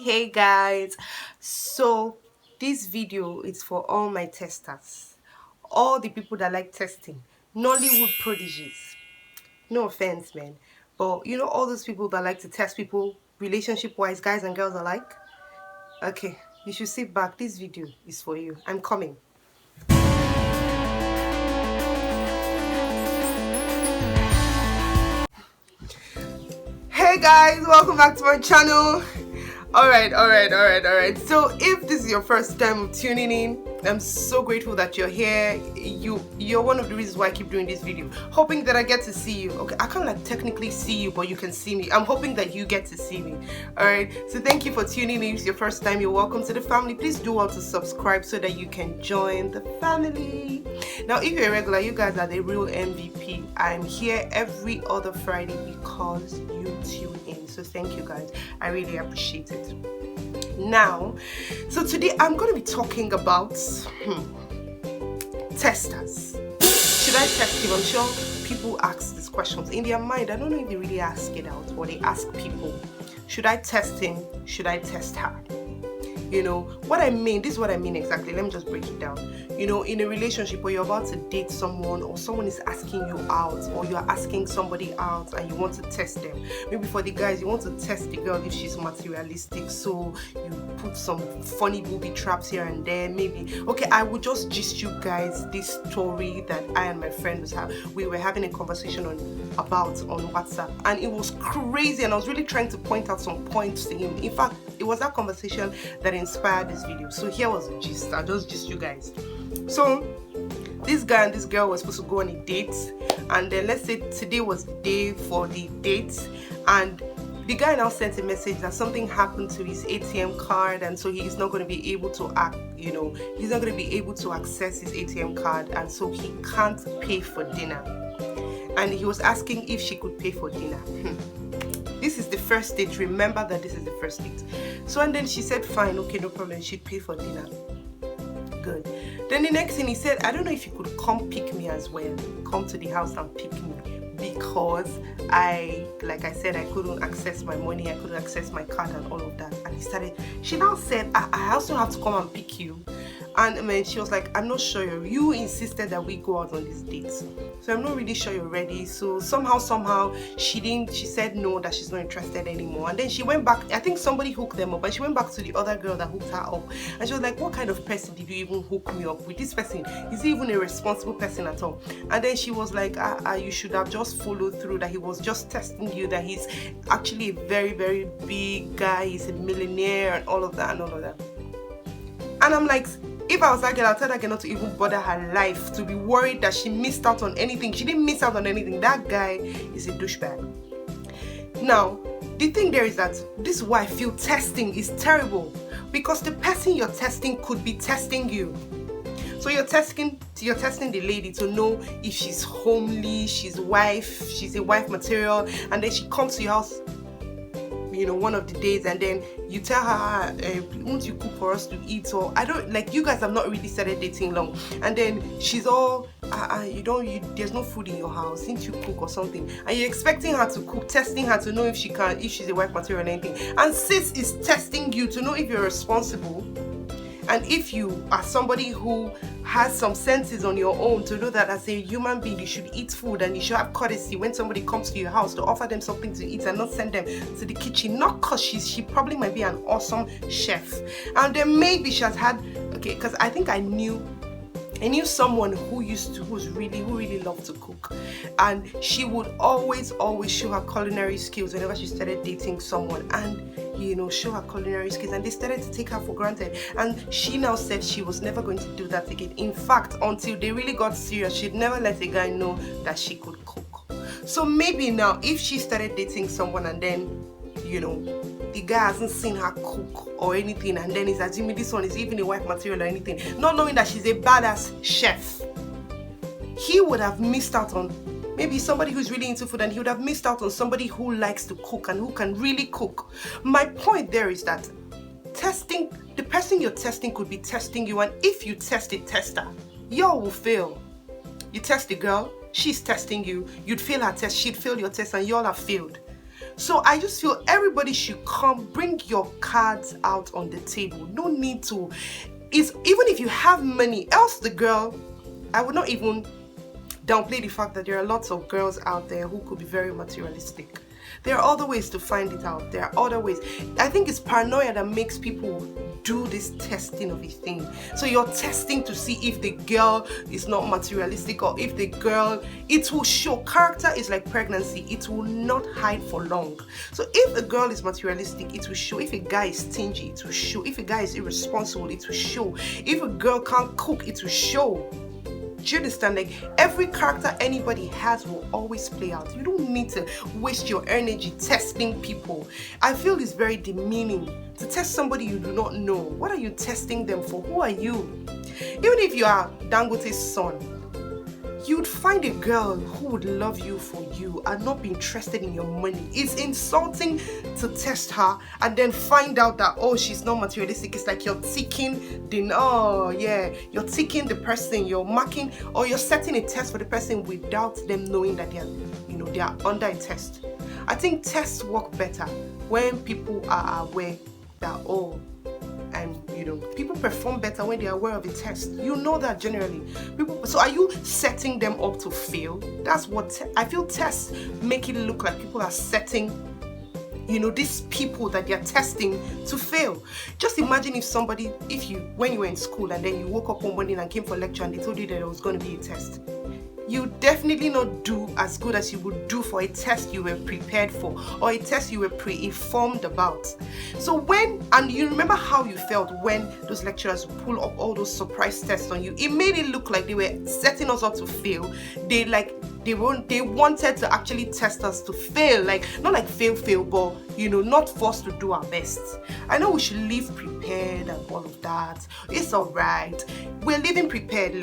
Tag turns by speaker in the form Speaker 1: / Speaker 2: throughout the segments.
Speaker 1: Hey guys, so this video is for all my testers, all the people that like testing, Nollywood prodigies. No offense, man, but you know all those people that like to test people relationship wise, guys and girls alike. Okay, you should sit back. This video is for you. I'm coming. Hey guys, welcome back to my channel. All right. So if this is your first time of tuning in, I'm so grateful that you're here. You're one of the reasons why I keep doing this video, hoping that I get to see you. Okay, I can't like technically see you, but you can see me. I'm hoping that you get to see me. All right, so thank you for tuning in. If it's your first time, you're welcome to the family. Please do well to subscribe so that you can join the family. Now if you're a regular, you guys are the real MVP. I'm here every other Friday because you tune in, so thank you guys. I really appreciate it. Now, so today I'm going to be talking about testers. Should I test him? I'm sure people ask these questions in their mind. I don't know if they really ask it out or they ask people, should I test him? Should I test her? You know what I mean? This is what I mean exactly. Let me just break it down. You know, in a relationship where you're about to date someone, or someone is asking you out, or you're asking somebody out and you want to test them. Maybe for the guys, you want to test the girl if she's materialistic, so you put some funny booby traps here and there. Maybe, okay, I would just gist you guys this story that I and my friend we were having a conversation about on WhatsApp, and it was crazy, and I was really trying to point out some points to him. In fact, it was that conversation that inspired this video. So here was the gist. I'll just gist you guys. So this guy and this girl were supposed to go on a date, and then let's say today was the day for the date, and the guy now sent a message that something happened to his ATM card, and so he's not going to be able to he's not going to be able to access his ATM card, and so he can't pay for dinner. And he was asking if she could pay for dinner. This is the first date. Remember that this is the first date. So, and then she said, fine, okay, no problem. She'd pay for dinner. Good. Then the next thing he said, I don't know if you could come pick me as well. Come to the house and pick me, because like I said, I couldn't access my money. I couldn't access my card and all of that. And she now said, I also have to come and pick you. And I mean, she was like, I'm not sure. You insisted that we go out on this date, so I'm not really sure you're ready. So somehow she said no, that she's not interested anymore. And then she went back. I think somebody hooked them up, and she went back to the other girl that hooked her up, and she was like, what kind of person did you even hook me up with? This person, is he even a responsible person at all? And then she was like, you should have just followed through, that he was just testing you, that he's actually a very, very big guy, he's a millionaire and all of that. And I'm like, if I was that girl, I'll tell that girl not to even bother her life, to be worried that she missed out on anything. She didn't miss out on anything. That guy is a douchebag. Now, the thing there is that this is why I feel testing is terrible, because the person you're testing could be testing you. So you're testing the lady to know if she's homely, she's a wife material, and then she comes to your house, one of the days, and then you tell her, won't you cook for us to eat? Or I don't, like, you guys have not really started dating long, and then she's all, there's no food in your house, didn't you cook or something? And you're expecting her to cook, testing her to know if she's a wife material or anything. And sis is testing you to know if you're responsible, and if you are somebody who has some senses on your own, to know that as a human being you should eat food, and you should have courtesy when somebody comes to your house, to offer them something to eat and not send them to the kitchen. Not because she probably might be an awesome chef, and then maybe she has had, because I think I knew someone who really loved to cook, and she would always show her culinary skills whenever she started dating someone, and show her culinary skills, and they started to take her for granted. And she now said she was never going to do that again. In fact, until they really got serious, she'd never let a guy know that she could cook. So maybe now, if she started dating someone, and then the guy hasn't seen her cook or anything, and then he's assuming this one is even a wife material or anything, not knowing that she's a badass chef, he would have missed out on maybe somebody who's really into food, and he would have missed out on somebody who likes to cook and who can really cook. My point there is that the person you're testing could be testing you, and if you test a tester, y'all will fail. You test the girl, she's testing you, you'd fail her test, she'd fail your test, and y'all have failed. So I just feel everybody should come, bring your cards out on the table. No need to, it's even if you have money, else the girl, I would not even downplay the fact that there are lots of girls out there who could be very materialistic. There are other ways to find it out. There are other ways. I think it's paranoia that makes people do this testing of a thing. So you're testing to see if the girl is not materialistic, or if the girl, it will show. Character is like pregnancy. It will not hide for long. So if a girl is materialistic, it will show. If a guy is stingy, it will show. If a guy is irresponsible, it will show. If a girl can't cook, it will show. Do you understand? Like, every character anybody has will always play out. You don't need to waste your energy testing people. I feel it's very demeaning to test somebody you do not know. What are you testing them for? Who are you? Even if you are Dangote's son, you'd find a girl who would love you for you and not be interested in your money. It's insulting to test her and then find out that, oh, she's not materialistic. It's like you're ticking you're ticking the person, you're marking, or you're setting a test for the person without them knowing that they are under a test. I think tests work better when people are aware that, and people perform better when they're aware of a test. You know that generally. So are you setting them up to fail? That's what I feel. Tests make it look like people are setting these people that they're testing to fail. Just imagine when you were in school and then you woke up one morning and came for lecture and they told you that there was going to be a test. You definitely not do as good as you would do for a test you were prepared for, or a test you were pre-informed about. So and you remember how you felt when those lecturers pull up all those surprise tests on you. It made it look like they were setting us up to fail. They wanted to actually test us to fail, like not like fail, but not forced to do our best. I know we should live prepared and all of that. It's all right. We're living prepared,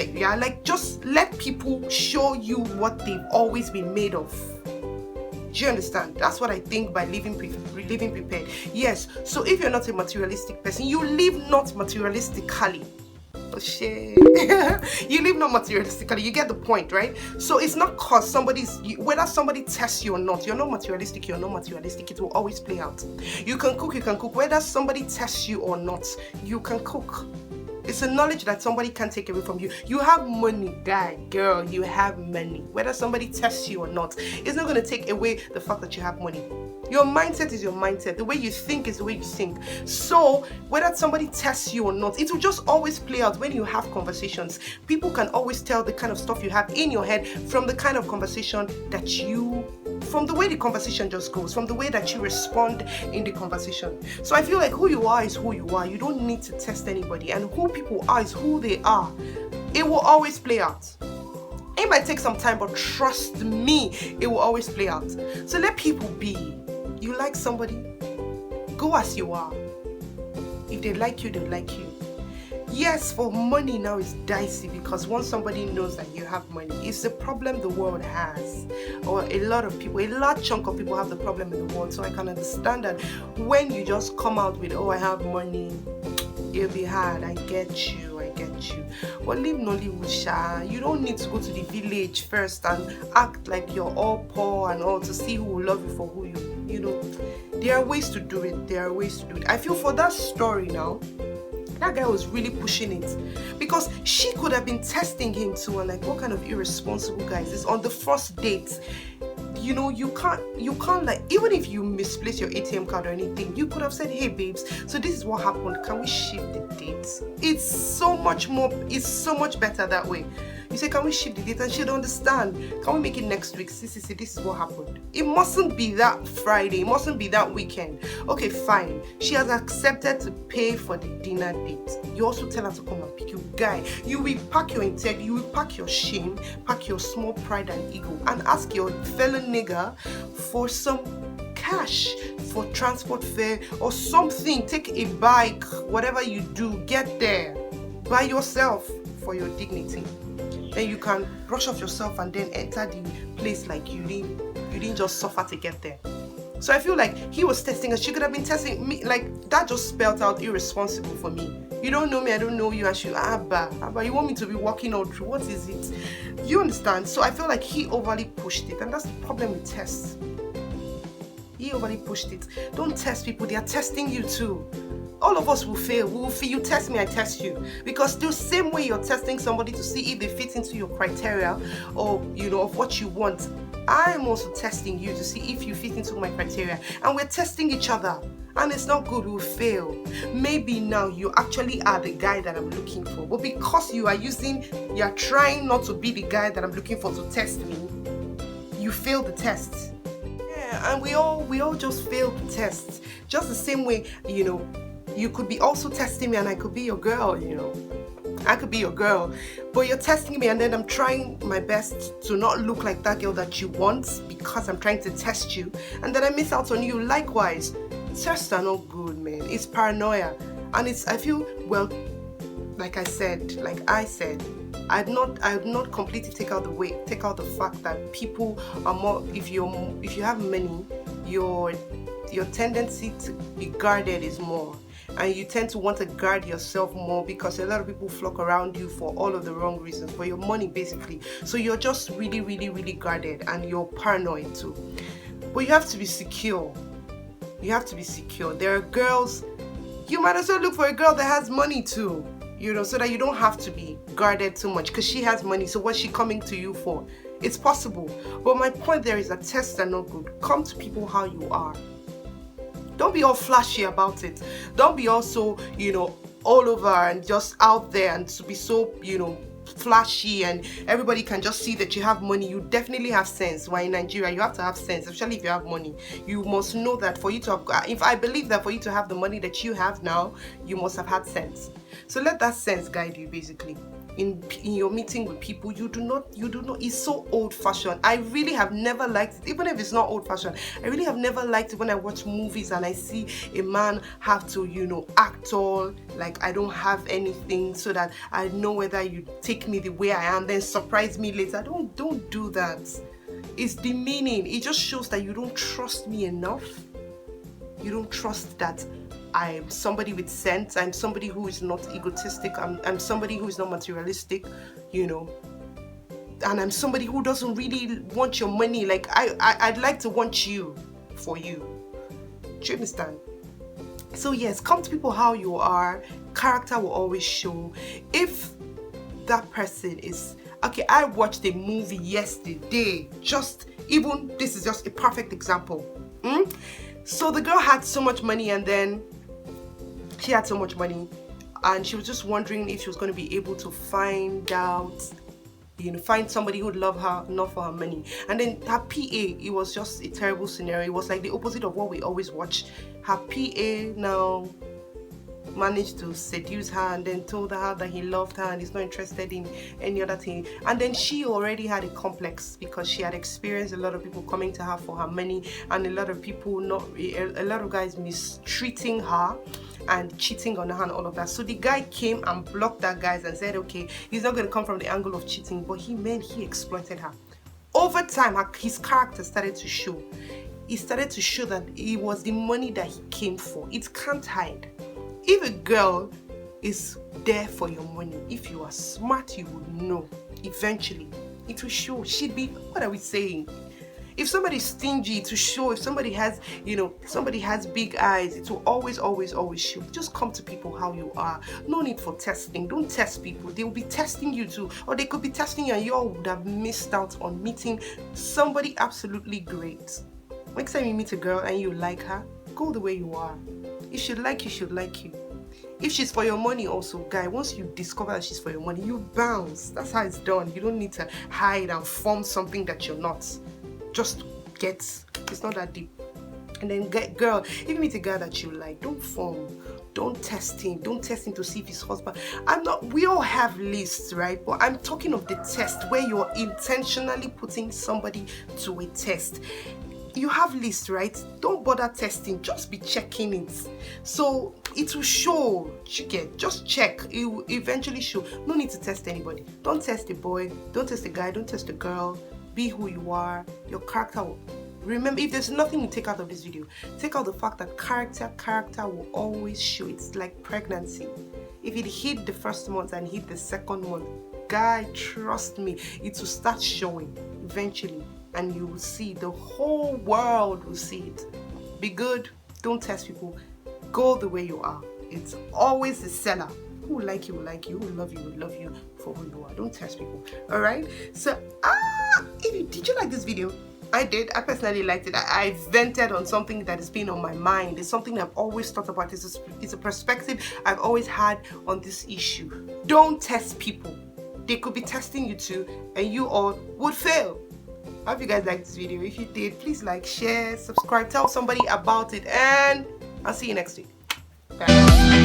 Speaker 1: just let people show you what they've always been made of. Do you understand? That's what I think by living prepared. Yes. So if you're not a materialistic person, you live not materialistically. Oh shit. You live not materialistically. You get the point, right? So it's not cause whether somebody tests you or not, you're not materialistic, it will always play out. You can cook, whether somebody tests you or not, you can cook. It's a knowledge that somebody can't take away from you. You have money, guy, girl, you have money. Whether somebody tests you or not, it's not going to take away the fact that you have money. Your mindset is your mindset. The way you think is the way you think. So whether somebody tests you or not, it will just always play out when you have conversations. People can always tell the kind of stuff you have in your head from the kind of conversation from the way the conversation just goes, from the way that you respond in the conversation. So I feel like who you are is who you are. You don't need to test anybody, and who people are is who they are. It will always play out. It might take some time, but trust me, it will always play out. So let people be. You like somebody, go as you are. If they like you, they like you. Yes, for money now is dicey, because once somebody knows that you have money, it's the problem the world has, or a large chunk of people have the problem in the world. So I can understand that when you just come out with, I have money, it'll be hard. I get you. But live Nollywood, sha. You don't need to go to the village first and act like you're all poor and all to see who will love you for who there are ways to do it. I feel for that story now, that guy was really pushing it, because she could have been testing him too, and like, what kind of irresponsible guy is this on the first date? You can't like, even if you misplace your ATM card or anything, you could have said, hey babes, so this is what happened, can we shift the dates? It's so much better that way. You say, can we shift the date? And she'll understand. Can we make it next week? This is what happened. It mustn't be that Friday. It mustn't be that weekend. Okay, fine. She has accepted to pay for the dinner date. You also tell her to come and pick you. Guy, you will pack your integrity, you will pack your shame, pack your small pride and ego, and ask your fellow nigga for some cash for transport fare or something. Take a bike, whatever you do, get there by yourself for your dignity. Then you can brush off yourself and then enter the place like you didn't just suffer to get there. So I feel like he was testing us. She could have been testing me. Like, that just spelled out irresponsible for me. You don't know me, I don't know you, and she, Abba, you want me to be walking all through? What is it? You understand? So I feel like he overly pushed it, and that's the problem with tests. He already pushed it. Don't test people. They are testing you too. All of us will fail. We will fail. You test me, I test you. Because the same way you're testing somebody to see if they fit into your criteria or, of what you want, I'm also testing you to see if you fit into my criteria. And we're testing each other. And it's not good, we'll fail. Maybe now you actually are the guy that I'm looking for. But because you are trying not to be the guy that I'm looking for to test me, you fail the test. Yeah, and we all just fail the test. Just the same way, you could be also testing me and I could be your girl, I could be your girl, but you're testing me and then I'm trying my best to not look like that girl that you want because I'm trying to test you, and then I miss out on you. Likewise, tests are not good, man. It's paranoia, and I feel, well, like I said, I'd not completely take out the fact that people are more, if you have money, your tendency to be guarded is more. And you tend to want to guard yourself more because a lot of people flock around you for all of the wrong reasons, for your money basically. So you're just really, really, really guarded and you're paranoid too. But you have to be secure. You have to be secure. There are girls, you might as well look for a girl that has money too, so that you don't have to be guarded too much because she has money. So what's she coming to you for? It's possible. But my point there is that tests are not good. Come to people how you are. Don't be all flashy about it. Don't be also, all over and just out there and to be so, flashy and everybody can just see that you have money. You definitely have sense. While in Nigeria, you have to have sense, especially if you have money. You must know that for you to have, if I believe that for you to have the money that you have now, you must have had sense. So let that sense guide you basically. In your meeting with people, you do not, it's so old-fashioned. I really have never liked it, even if it's not old-fashioned. I really have never liked it when I watch movies and I see a man have to, act all like I don't have anything so that I know whether you take me the way I am, then surprise me later. Don't do that. It's demeaning. It just shows that you don't trust me enough. You don't trust that I'm somebody with sense. I'm somebody who is not egotistic. I'm somebody who is not materialistic, and I'm somebody who doesn't really want your money. Like I'd like to want you for you. Do you understand? So yes, come to people how you are. Character will always show. If that person is okay, I watched a movie yesterday. This is just a perfect example. So the girl had so much money and then she had so much money and she was just wondering if she was going to be able to find somebody who would love her enough for her money. And then her PA, it was just a terrible scenario. It was like the opposite of what we always watch. Her PA now managed to seduce her and then told her that he loved her and he's not interested in any other thing. And then she already had a complex because she had experienced a lot of people coming to her for her money and a lot of guys mistreating her and cheating on her and all of that. So the guy came and blocked that guy and said, okay, he's not going to come from the angle of cheating, but he exploited her. Over time, his character started to show. He started to show that it was the money that he came for. It can't hide. If a girl is there for your money, if you are smart, you would know. Eventually, it will show. What are we saying? If somebody's stingy, to show. If somebody has, somebody has big eyes, it will always, always, always show. Just come to people how you are. No need for testing. Don't test people. They will be testing you too. Or they could be testing you and you all would have missed out on meeting somebody absolutely great. Next time you meet a girl and you like her, go the way you are. If she like you, she'll like you. If she's for your money also, guy, once you discover that she's for your money, you bounce. That's how it's done. You don't need to hide and form something that you're not. Just it's not that deep. And then girl, if you meet a guy that you like, don't form. Don't test him. Don't test him to see if he's husband. We all have lists, right? But I'm talking of the test where you're intentionally putting somebody to a test. You have lists, right? Don't bother testing, just be checking it. So it will show. Just check. It will eventually show. No need to test anybody. Don't test the boy, don't test the guy, don't test the girl. Be who you are. Your character will. Remember, if there's nothing you take out of this video, take out the fact that character will always show. It's like pregnancy. If it hit the first month and hit the second month, guy, trust me, it will start showing eventually. And you will see, the whole world will see it. Be good. Don't test people. Go the way you are. It's always the seller. Who will like you will like you. Who will love you for who you are. Don't test people. Alright? So did you like this video? I did. I personally liked it. I vented on something that has been on my mind. It's something I've always thought about. It's a perspective I've always had on this issue. Don't test people. They could be testing you too, and you all would fail. I hope you guys liked this video. If you did, please like, share, subscribe, tell somebody about it, and I'll see you next week. Bye.